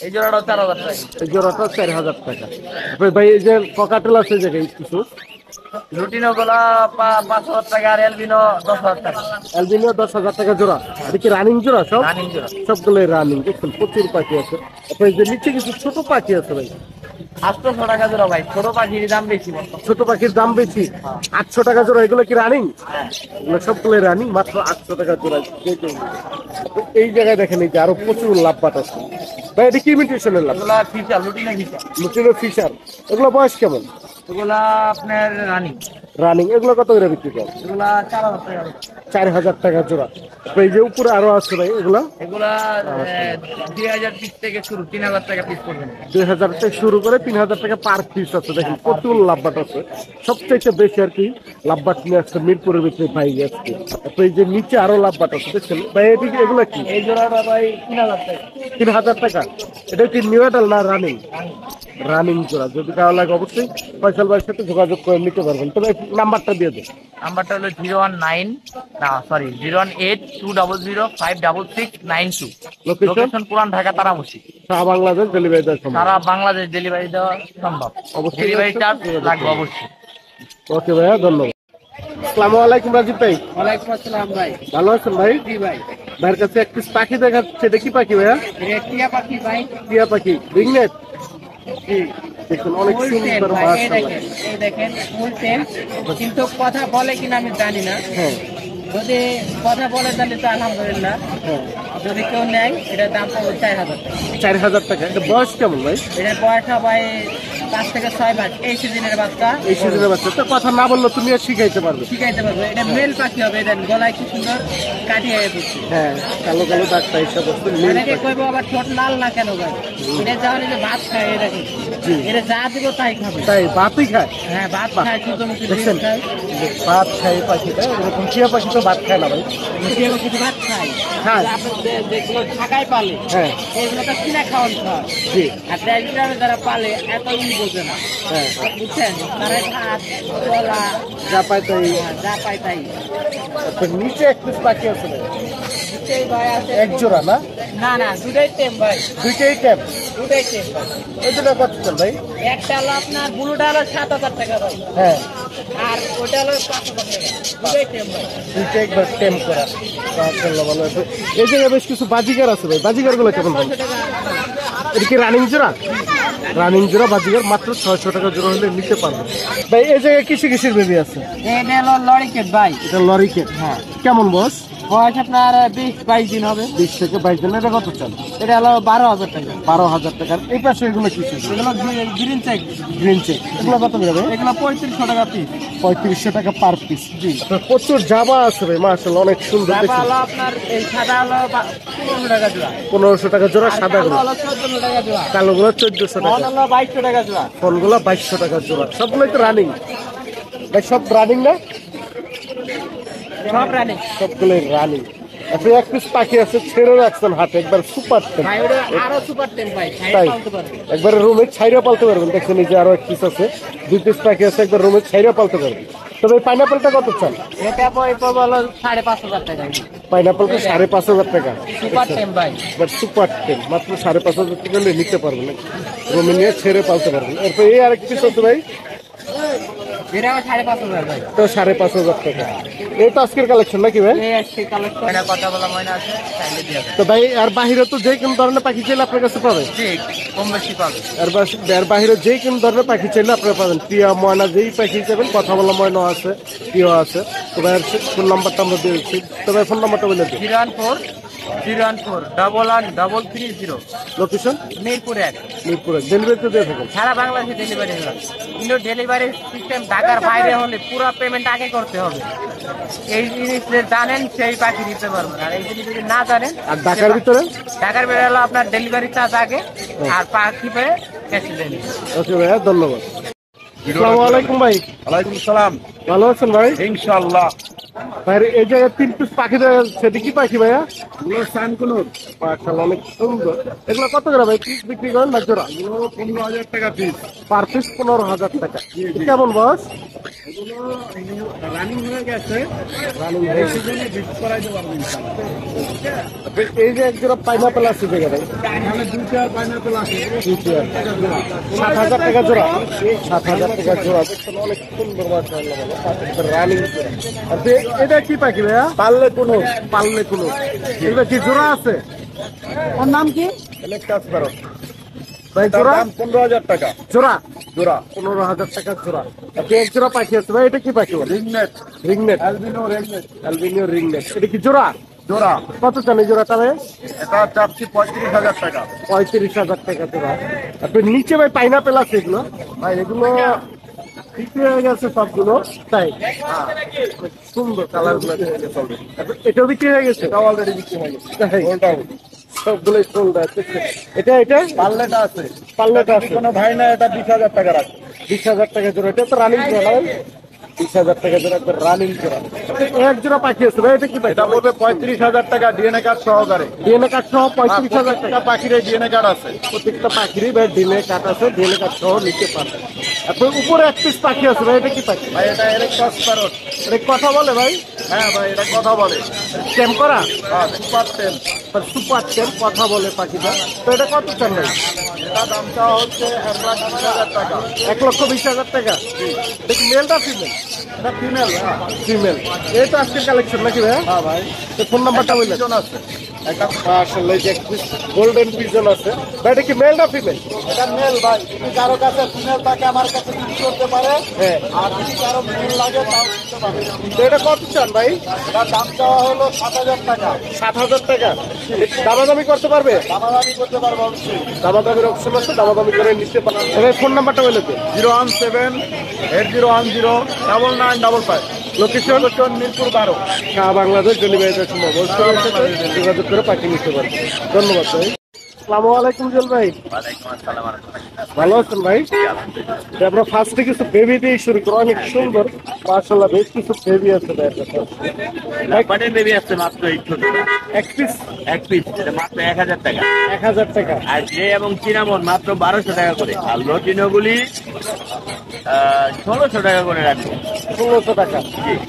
এই জোড়াটা 4,000 টাকা। এই জোড়াটা 4,000 টাকা। আপনার ভাই এই যে ককাটেল আছে এই জায়গায় কিছু। লুটিনো গুলা 5,000 টাকা আর এলবিনো 10,000 টাকা। অ্যালবিনো 10,000 টাকা জোড়া। এটা কি রানিং জোড়া সব? রানিং জোড়া। সবগুলোই রানিং। দেখুন প্রচুর পাখি আছে। আপনার এই যে নিচে কিছু ছোট পাখি আছে ভাই। 800 টাকা জোড়া ভাই। ছোট পাখির দাম বেশি বর্তমানে। ছোট পাখির দাম বেশি। 800 টাকা জোড়া। এগুলো কি রানিং? এগুলো সবগুলোই রানিং, মাত্র 800 টাকা জোড়া। এই জায়গায় দেখেন, এই যে আরো প্রচুর লাভবাট আছে ভাই। এটা কি ইমিটেশনের লাভ? এগুলা ফিচার লুটিনা ফিচার। Lutino feature. এগুলো বয়স কেমন? এগুলা আপনার রানিং। রানিং। এগুলো কত করে বিক্রি করেন? এগুলা 4,000 টাকা। 4,000 টাকা জোড়া। এই যে উপরে আরো আছে ভাই, এগুলা এগুলা 2,000 পিস থেকে শুরু, 3,000 টাকা পিস পর্যন্ত। 2,000 থেকে শুরু করে 3,000 টাকা পার পিস আছে। দেখেন প্রচুর লাভবাট আছে। সবচেয়ে বেশি আর কি লাভবাট নিয়ে আসছে মিরপুরের ভিতরে ভাই আজকে। এই যে নিচে আরো লাভবাট আছে, দেখছেন ভাই? এদিকে এগুলো কি? এই জোড়াটা ভাই 3,000 টাকা। 3,000 টাকা। এটা কি নিউ এডাল না রানিং? রানিং জোড়া। যদি কারো লাগে অবশ্যই ফয়সাল ভাইয়ের সাথে যোগাযোগ করে নিতে পারবেন। তবে নাম্বারটা দিয়ে দেন। নাম্বারটা হলো 019 লোকেশন পুরান ঢাকা তারামসি। সারা বাংলাদেশ ডেলিভারি দেওয়া সম্ভব। সারা বাংলাদেশ ডেলিভারি দেওয়া সম্ভব, অবশ্যই ডেলিভারি চার্জ লাগবে অবশ্যই। ওকে ভাইয়া, ধন্যবাদ। আসসালামু আলাইকুম রাজীব ভাই। ওয়ালাইকুম আসসালাম ভাই। ভালো আছেন ভাই? জি ভাই। ভাইয়ের কাছে একটি পাখি দেখাচ্ছে, এটা কি পাখি ভাইয়া? এটা টিয়া পাখি ভাই। টিয়া পাখি, রিংনেট। জি। দেখুন অনেক ফুল টেম সুন্দর, ভাই, এই মাশাআল্লাহ। দেখেন, এই দেখেন ফুল টেম, কিন্তু কথা বলে কিনা আমি জানি না। হ্যাঁ যদি কথা বলে তাহলে তো আলহামদুলিল্লাহ, হ্যাঁ, যদি কেউ নেয় এটার দাম পড়বে 4000 টাকা। 4000 টাকা। এটা বয়স কেমন ভাই? এটার বয়স ভাই 5 থেকে 6 মাস। এই সিজনের বাচ্চা, এই সিজনের বাচ্চা তো কথা না বললে তুমি আর শিখাইতে পারবে। শিখাইতে পারবে। এটা মেল পাখি হবে, এটা গলায় কি সুন্দর কাটিয়ে পড়ছে। হ্যাঁ, কালো কালো দাগটা হিসাব আছে, নীল অনেকে পাখি। কইবো আবার ঠোঁট লাল না কেন ভাই? এটা যাওয়ার যে ভাত খায়, এটা কি জি। এটা যা দিব তাই খাবে। তাই ভাতই খায়? হ্যাঁ, ভাত খায়, সূর্যমুখী দেখছেন? খায়, ভাত খায় এই পাখিটা। এরকম টিয়া পাখি তো ভাত খায় না ভাই। সেও কিছু ভাত খায়। খায়। আপনার যেগুলো ঢাকায় পালে, হ্যাঁ এইগুলো তো কিনা খাওয়ান খাওয়া। জি, আর দেশগ্রামে যারা পালে এত বোঝে না, হ্যাঁ, বুঝছেন? তারা ভাত কলা যা পায় তাই। যা পায় তাই। তো নিচে এক পিস পাখি আছে ভাই, নিশ্চয়ই ভাই আছে। এক জোড়া না? না না, দুটাই টেম ভাই, দুইটাই ট্যাপ। দুটাই টেম ভাই। এই দুটা কত চল ভাই? একটা হলো আপনার ব্লুটা হলো 7000 টাকা ভাই, হ্যাঁ, আর ওটা হলো 5000 টাকা। দুটাই টেম ভাই। দুইটা একবার টেম করা। মাশাআল্লাহ, ভালো আছে। এই জায়গায় বেশ কিছু বাজিগার আছে ভাই। বাজিগার গুলো কেমন ভাই? 600 টাকা। এটা কি রানিং জোড়া? রানিং জোড়া বাজিগার মাত্র 600 টাকা জোড়া হলে নিতে পারবে ভাই। এই জায়গায় কিসের বেবি আছে? এটা হলো লরিকেট ভাই। এটা লরিকেট। হ্যাঁ, কেমন বস? বয়স আপনার 20-22 দিন হবে। 20 থেকে 22 দিন। এটা কত চাল? এটা হলো 12,000 টাকা। 12,000 টাকার। এই পাশে এগুলো কিছু এগুলো গ্রিন চেক, গ্রিন চেক, এগুলো কত করে ভাই? এগুলো 3500 টাকা পিস। 3500 টাকা পার পিস। জি, প্রচুর জাবা আছে ভাই, মাশাআল্লাহ, অনেক সুন্দর। জাবা দেখুন হলো আপনার এই সাদা হলো 1500 টাকা জোড়া। 1500 টাকা জোড়া আর সাদা কালো গুলো। হলো 1400 টাকা জোড়া। কালো গুলো 1400 টাকা। ফোন হলো 2200 টাকা জোড়া। ফোনগুলো 2200 টাকা জোড়া। সবগুলোই তো রানিং ভাই, সব রানিং না? সব রানিং সবগুলোই রানিং। আপনি এক পিস পাখি আছে ছেড়ে রাখছেন হাতে, একবার সুপার টেম। ভাই। ওটা আরো সুপার টেম ভাই, তাই ছাইড়া পালতে পারবে। একবারে রুমে ছাইরা পালতে পারবেন। দেখছেন এই যে আরো এক পিস আছে, 2 পিস পাখি আছে, একবার রুমে ছাইরা পালতে পারবেন। তবে পাইনাপেলটা কত চান? এটা পড়বে হলো 5,500 টাকা। পাইনাপেলটা 5,500 টাকা। সুপার টেম ভাই। বাট সুপার টেম মাত্র 5,500 টাকা হলে নিতে পারবেন, রুমে নিয়ে ছেড়ে পালতে পারবেন। এরপর এই আরেক পিস আছে ভাই, এটা 5,500 ভাই। তো 5,500 টাকা। এই তো আজকের কালেকশন নাকি ভাই? এই আসছে কালেকশন। এটা কথা বলা ময়না আছে, চাইলে দিয়ে দেব। তো ভাই আর বাহিরে তো যে কোন ধরনের পাখি চাইলে আপনার কাছে পাবেন? ঠিক, কম বেশি পাবে। আর বাহিরে যে কোন ধরনের পাখি চাইলে আপনারা পাবেন। টিয়া, ময়না, যেই পাখি চাইবেন, কথা বলা ময়না আছে, টিয়া আছে। তো ভাইয়ের ফোন নাম্বারটা আমরা দিয়েছি। তো ভাই ফোন নাম্বারটা বলে দিন। 014-014-11330। লোকেশন মিরপুর 1। মিরপুরে। ডেলিভারি তো দিয়ে থাকেন? সারা বাংলাদেশে ডেলিভারি হয়, কিন্তু ডেলিভারি সিস্টেম ঢাকার বাইরে হলে পুরো পেমেন্ট আগে করতে হবে। এই জিনিস যে জানেন সেই পাখি দিতে পারবেন, আর এই জিনিস যদি না জানেন। আর ঢাকার ভিতরে? ঢাকার বাইরে হলো আপনার ডেলিভারি চার্জ আগে, আর পাখি পেয়ে ক্যাশ ডেলিভারি। ওকে ভাইয়া, ধন্যবাদ। আসসালামু আলাইকুম ভাই। ওয়ালাইকুম সালাম। ভালো আছেন ভাই? ইনশাআল্লাহ। ভাই এই জায়গায় 3 পিস পাখি দেওয়া সেটা কি পাখি ভাইয়া? এগুলো সানকুনুর। মাশাআল্লাহ, অনেক সুন্দর। এগুলো কত করে ভাই পিস বিক্রি করেন না জোড়া? এগুলো 15,000 টাকা পিস। পার পিস 15,000 টাকা। কেমন বস? এগুলো রানিং হয়ে গেছে, রানিং এই সিজনে বিক্রি করাই দেবো আমি ইনশাআল্লাহ। এই যে এক জোড়া পাইনাপেল আছে জায়গায় এখানে 2টা পাইনাপেল আছে। 7,000 টাকা জোড়া। 7,000 টাকা জোড়া। দেখছেন অনেক সুন্দর, মাশাআল্লাহ, রানিং। আর এটা কি পাখি ভাইয়া? পারলে কোনো পাললে কোনো। এগুলো কি জোড়া আছে? ওর নাম কি? কাজ করো। ভাই তার জোড়া? দাম 15,000 টাকা জোড়া জোড়া। 15,000 টাকা জোড়া। আপনি এক জোড়া পাখি আছে ভাই, এটা কি পাখি বলে? রিংনেট, রিংনেট, অ্যালবিনো রিংনেট অ্যালবিনিও রিংনেট। এটা কি জোড়া? জোড়া। কত চান এই জোড়াটা ভাই? এটা চাচ্ছি 35,000 টাকা। 35,000 টাকা জোড়া। আপনি নিচে ভাই পাইনাপেল আছে এগুলো? ভাই এগুলো বিক্রি হয়ে গেছে সবগুলো, তাই? সুন্দর কালার গুলো। এটাও বিক্রি হয়ে গেছে? এটা অলরেডি বিক্রি হয়ে গেছে। তাই? ওটাও সবগুলোই সোল্ড আছে। এটা পাল্লেটা আছে। পাল্লাটা আছে কোনো ভাই না, এটা 20,000 টাকা রাখবে। 20,000 টাকা জোড়া। এটা তো রানিং জোড়া না ভাই? 20,000 টাকা জোড়া একবার রানিং জোড়া। এক জোড়া পাখি আছে ভাই, এটা কি পাখি? এটা পড়বে 35,000 টাকা ডিএনএ কার্ড সহকারে। ডিএনএ কার্ড সহ 35,000 টাকা। পাখির ডিএনএ কার্ড আছে। প্রত্যেকটা পাখিরই ভাই ডিএনএ কার্ড আছে, ডিএনএ কার্ড সহ নিতে পারবে। তারপর উপরে এক পিস পাখি আছে ভাই, এটা কি পাখি? ভাই এটা এরেক্টাস প্যারট। এটা কথা বলে ভাই? হ্যাঁ ভাই এটা কথা বলে। টেম করা? হ্যাঁ সুপার টেম। সুপার টেম, কথা বলে পাখিটা। তো এটা কত চান ভাই? এটা দাম চাওয়া হচ্ছে 1,20,000 টাকা। 1,20,000 টাকা। দেখি মেলটা ফিমেল? এটা ফিমেল। হ্যাঁ ফিমেল। এই তো আজকের কালেকশন নাকি ভাই? হ্যাঁ ভাই। তো ফোন নাম্বারটা বললেন? পিজন আছে। একটা আসলে যে গোল্ডেন পিজন আছে ভাই, এটা কি মেল না ফিমেল? এটা মেল ভাই। যদি কারো কাছে ফিমেল থাকে আমার কাছে বিক্রি করতে পারে। হ্যাঁ। আর যদি কারো মেল লাগে তাও দিতে পারে। তো এটা কত চান ভাই? এটা দাম চাওয়া হলো 7,000 টাকা। 7,000 টাকা। দামাদামি করতে পারবে? দামাদামি করতে পারবো অবশ্যই। দামাদামির অপশন আছে, দামাদামি করে নিতে পারবেন। এবার ফোন নাম্বারটা বলে তো। 017-8010-9955। লোকেশন মিরপুর 12। বাংলাদেশ ডেলিভারি সম্ভব, অবশ্যই যোগাযোগ করে পাঠিয়ে নিতে পারবেন। ধন্যবাদ ভাই। আসসালামু আলাইকুম জল ভাই, ভালো আছেন ভাই? আমরা ফার্স্টে কিছু বেবি দিয়ে শুরু করবো, অনেক সুন্দর মাশাআল্লাহ, বেশ কিছু বেবি আছে ভাই। লাভবার্ডের বেবি আছে মাত্র এই ছোটটা। এক পিস এটা মাত্র 1,000 টাকা। 1,000 টাকা। আর গ্রে এবং চিনামন মাত্র 1200 টাকা করে। আর লটিনোগুলি 1600 টাকা করে রাখবো। 1600 টাকা।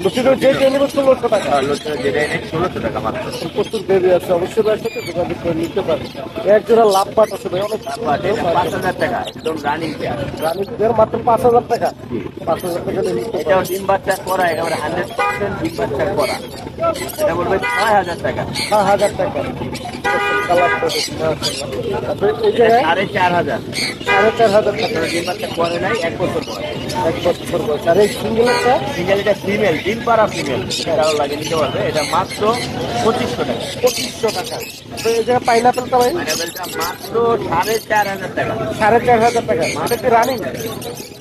লুচিনো যে নেব 1600 টাকা। আর লটিনো যেটা এনে 1600 টাকা মাত্র। প্রচুর বেবি আছে, অবশ্যই ভাই সাথে যোগাযোগ করে নিতে পারবেন। এক জোড়া লাভ পাট আছে ভাই, অনেক লাভবার্ড এটা 5,000 টাকা, একদম রানিং পেয়ার। রানীদের মাত্র 5,000 টাকা। 5,000 টাকা দিয়ে নিতে এটাও ডিম বাচ্চা করা, একেবারে 100% ডিম বাচ্চা করা। এটা বলবে 6,000 টাকা। 6,000 টাকা। কালার তো দেখি মাশাআল্লাহ। তারপরে এই জায়গায় 4,500। 4,500 টাকা। ডিম বাচ্চা করে নাই, 1 বছর পরে। 1 বছর বয়স। আর এই সিঙ্গেল একটা সিঙ্গেল, এটা ফিমেল, ডিম পাড়া ফিমেল। কারো লাগে নিতে পারবে। এটা মাত্র 2,500 টাকা। 2,500 টাকা। তো এই জায়গায় পাইনাপেলটা ভাই পাইনাপেলটা মাত্র 4,500 টাকা। 4,500 টাকা। এটা কি রানিং?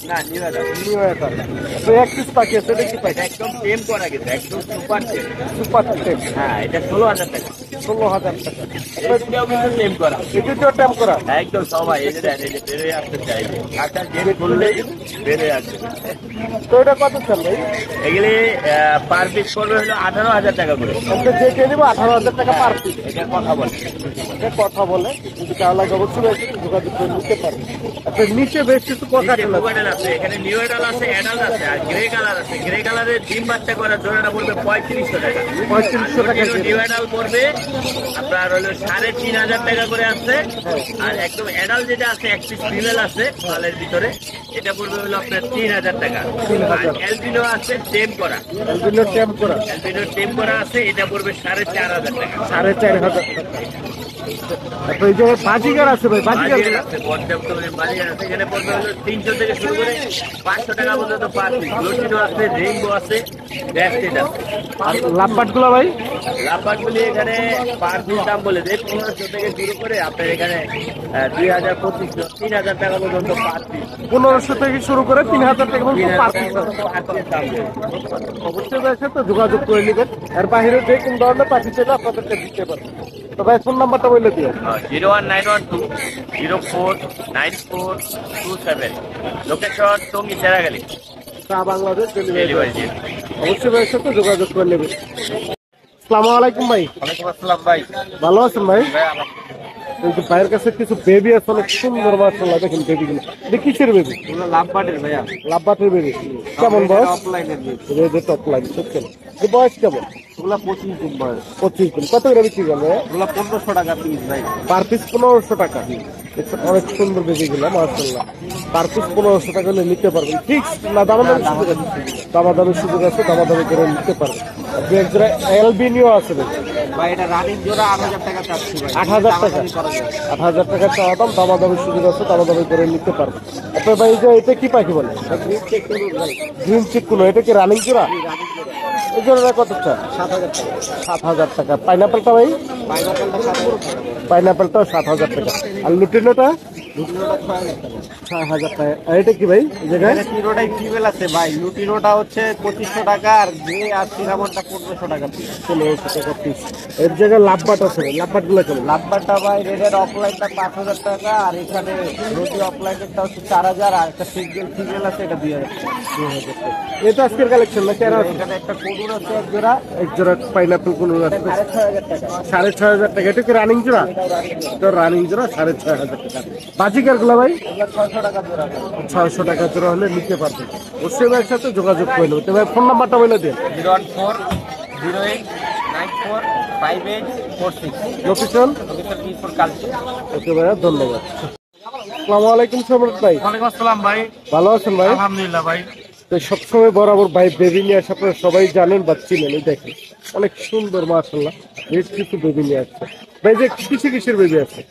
না, নিউ এটা। নিউ এটা। তো এক পিস পাখি আছে, এটা কি পাখি? এটা একদম টেম করা গেছে, একদম সুপার টেম। Super tame. হ্যাঁ, এটা 16,000 টাকা। 16,000 টাকা। এটাও কিন্তু টেম করা। এটিতেও ট্যাপ করা। একদম সবাই এই যে দেন, এই যে বেরোয় আসতে চাইবে। আচ্ছা, যে খুললেই বেরোয় আসবে। তো এটা কত চান ভাই? এগুলি পার পিস করবে হলো 18,000 টাকা করে। আমরা যে কে নিব 18,000 টাকা পার পিস। এটা কথা বলে। এটা কথা বলে, যদি কারো লাগে অবশ্যই ভাই সাথে যোগাযোগ করে নিতে পারবেন। আপনার নিচে বেশ কিছু কথা নিচে কোকাটেল আছে, এখানে নিউ এডাল আছে, অ্যাডাল আছে, আর গ্রে কালার আছে। গ্রে কালারের ডিম বাচ্চা করার জোড়াটা পড়বে 3,500 টাকা। 3,500 টাকা। নিউ এডাল পড়বে আপনার হলো 3,500 টাকা করে আছে। আর একদম অ্যাডাল যেটা আছে, এক পিস ফিমেল আছে পালের ভিতরে, এটা পড়বে হলো আপনার 3,000 টাকা। আর অ্যালবিনো আছে টেম করা, এলবিনো ট্যাপ করা। অ্যালবিনো টেম করা আছে, এটা পড়বে 4,500 টাকা। 4,500 টাকা। তারপর এই জায়গায় বাজিগার আছে ভাই, বাজিগার বাজিগার আছে, পর্যাপ্ত পরিমাণে বাজিগার আছে। এখানে পড়বে হলো 300 থেকে শুরু করে 500 টাকা পর্যন্ত পার পিস। লটিনো আছে, রেইনবো আছে, ব্যাকস্টেট আছে। আর লাভবাট গুলো ভাই লাভবার্ডগুলি এখানে পার পিস দাম বলে দেয় 1500 থেকে শুরু করে আপনার এখানে 2,000, 2,500, 3,000 টাকা পর্যন্ত পার পিস। 1500 থেকে শুরু করে 3,000 টাকা পর্যন্ত পার পিস আছে। পার পিস দাম বলে। অবশ্যই ভাই সাথে যোগাযোগ করে নেবেন। আর বাইরে যে কোন ধরনের পাখি চাইলে আপনাদেরকে দিতে পারবেন। তো ভাই ফোন নাম্বারটা বলে দিও। 01912 049427। Location Tongi Cheragali. Bangladesh delivery. Delivery. অবশ্যই ভাইয়ের সাথে যোগাযোগ করে নেবেন। আসসালামু আলাইকুম ভাই, ওয়ালাইকুম আসসালাম ভাই। ভালো আছেন ভাই? এই যে ভাইয়ের কাছে কিছু বেবি আছে, অনেক সুন্দর মাশাআল্লাহ। দেখেন বেবিগুলো, এটা কিসের বেবি? লাভবার্ডের ভাইয়া। লাভবাটের বেবি। কেমন বয়স? অফলাইনের রেডে টপ লাইন সত্যি। এই বয়স কেমন? ওগুলা 25 দিন বয়স। 25 দিন। কত করে বিক্রি করবে? ওগুলা 1,500 টাকা পিস ভাই। পার পিস 1,500 টাকা। দেখছেন অনেক সুন্দর বেবিগুলো মাশাআল্লাহ। পার পিস 1,500 টাকা হলে নিতে পারবেন। ঠিক না? দামাদামি সুযোগ আছে, দামাদামি সুযোগ আছে, দামাদামি করে নিতে পারবেন। দু এক জোড়া অ্যালবিনিও আছে ভাই। ভাই এটা রানিং জোড়া 8,000 টাকা চাচ্ছি ভাই। 8,000 টাকা। 8,000 টাকা চাওয়া দাম, দামাদামি সুযোগ আছে, দামাদামি করে নিতে পারবেন। আপনার ভাই যে এটা কি পাখি বলে? গ্রিন চিকুনো। এটা কি রানিং জোড়া? এই জোড়াটা কত চান? 7,000 টাকা। 7,000 টাকা। পাইনাপেলটা ভাই? পাইনাপেলটা 7,000 টাকা। পাইনাপেলটা 7,000 টাকা। আর লুটিনোটা? লুটিনোটা 6,000 টাকা। আর এটা কি ভাই এই জায়গায়? লুটিনোটাই ফিমেল আছে ভাই, লুটিনোটা হচ্ছে 2500 টাকা আর গ্রে আর সিনামনটা 1500 টাকা পিস। 1500 টাকা পিস। এর জায়গায় লাভবাট আছে, লাভবাট গুলো কেমন? লাভবারটা ভাই রেডের অফলাইনটা 5000 টাকা, আর এখানে রোজি অফলাইনেরটা হচ্ছে 4000, আর একটা সিঙ্গেল ফিমেল আছে এটা 2000 টাকা। এটা আজকের কালেকশন নাকি আর আছে? এখানে একটা কোডুর আছে এক জোড়া, এক জোড়া পাইনাপল কোন আছে? 6500 টাকা। 6500 টাকা। এটা কি রানিং জোড়া? এটা রানিং জোড়া 6500 টাকা। বাজিকার গুলো ভাই এগুলো 600 টাকা জোড়া। 600 টাকা জোড়া হলে নিতে পারবেন। অবশ্যই ভাইয়ের সাথে যোগাযোগ করে নেবেন। তবে ফোন নাম্বারটা বলে দিন। 01408945846। লোকেশন? লোকেশন মিরপুর কালচি। ওকে ভাইয়া, ধন্যবাদ। আসসালামু আলাইকুম সম্রাট ভাই, ওয়ালাইকুম আসসালাম ভাই। ভালো আছেন ভাই? আলহামদুলিল্লাহ ভাই। তো সবসময় বরাবর ভাই বেবি নিয়ে আসে, আপনারা সবাই জানেন বা চিনেন। এই দেখেন অনেক সুন্দর মাশাআল্লাহ বেশ কিছু বেবি নিয়ে আসছে ভাই। যে কিসের বেবি আছে?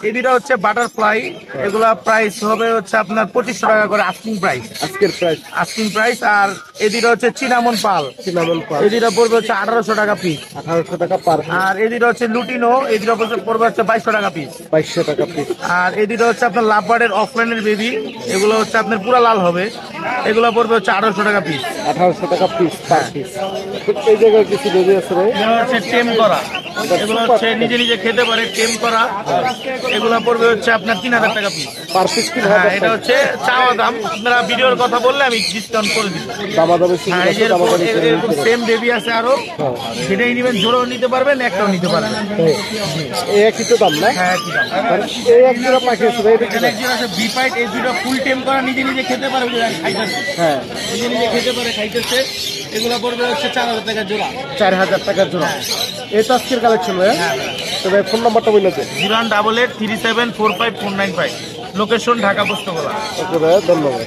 এই দুটা হচ্ছে বাটারফ্লাই, এগুলা প্রাইস হবে হচ্ছে আপনার 2500 টাকা করে আস্কিং প্রাইস। আজকের প্রাইস আস্কিং প্রাইস। আর এই দুটা হচ্ছে চিনামন পাল, সিনামন পার এই দুটা পড়বে হচ্ছে 1800 টাকা পিস। 1800 টাকা পার। আর এই দুটা হচ্ছে লুটিনো, এই দুটা পড়বে হচ্ছে 2200 টাকা পিস। 2200 টাকা পিস। আর এই দুটো হচ্ছে আপনার লাভবার্ডের অফলাইনের বেবি, এগুলো হচ্ছে আপনার পুরা লাল হবে, এগুলো পড়বে হচ্ছে 1800 টাকা পিস। 1800 টাকা পিস পার পিস। এই জায়গায় কিছু বেবি আছে ভাই? এগুলো হচ্ছে টেম করা, এগুলো হচ্ছে নিজে নিজে খেতে পারে, টেম করা, এগুলো পড়বে হচ্ছে আপনার 3000 টাকা পিস। পার পিস হ্যাঁ, 3000 এটা টাকা। হচ্ছে চাওয়া দাম, আপনারা ভিডিওর কথা বললে আমি ডিসকাউন্ট করে দিব। দামাদামি সুযোগ হ্যাঁ, এই আছে, যে দামাদামি করে এরকম নিতে সেম বেবি আছে আরো, সেটাই নিবেন, জোড়াও নিতে পারবেন, একটাও নিতে পারবেন। পারবেন। এই একই তো দাম না? হ্যাঁ, কি দাম? মানে এই এক জোড়া পাখি আছে ভাই, এটা কি এখানে দাম? একজন আছে বিপাইট, এই দুটো ফুল টেম করা, নিজে নিজে খেতে পারে, ওই যে খাইতেছে, হ্যাঁ, নিজে নিজে খেতে পারে, খাইতেছে, এগুলো পড়বে হচ্ছে 4000 টাকা জোড়া। 4000 টাকা জোড়া। এই তো আজকের কালেকশন ভাই। তো ভাই ফোন নাম্বারটা বলে দেন। 01883745495, লোকেশন ঢাকা পোস্তগোলা। ওকে ভাইয়া, ধন্যবাদ।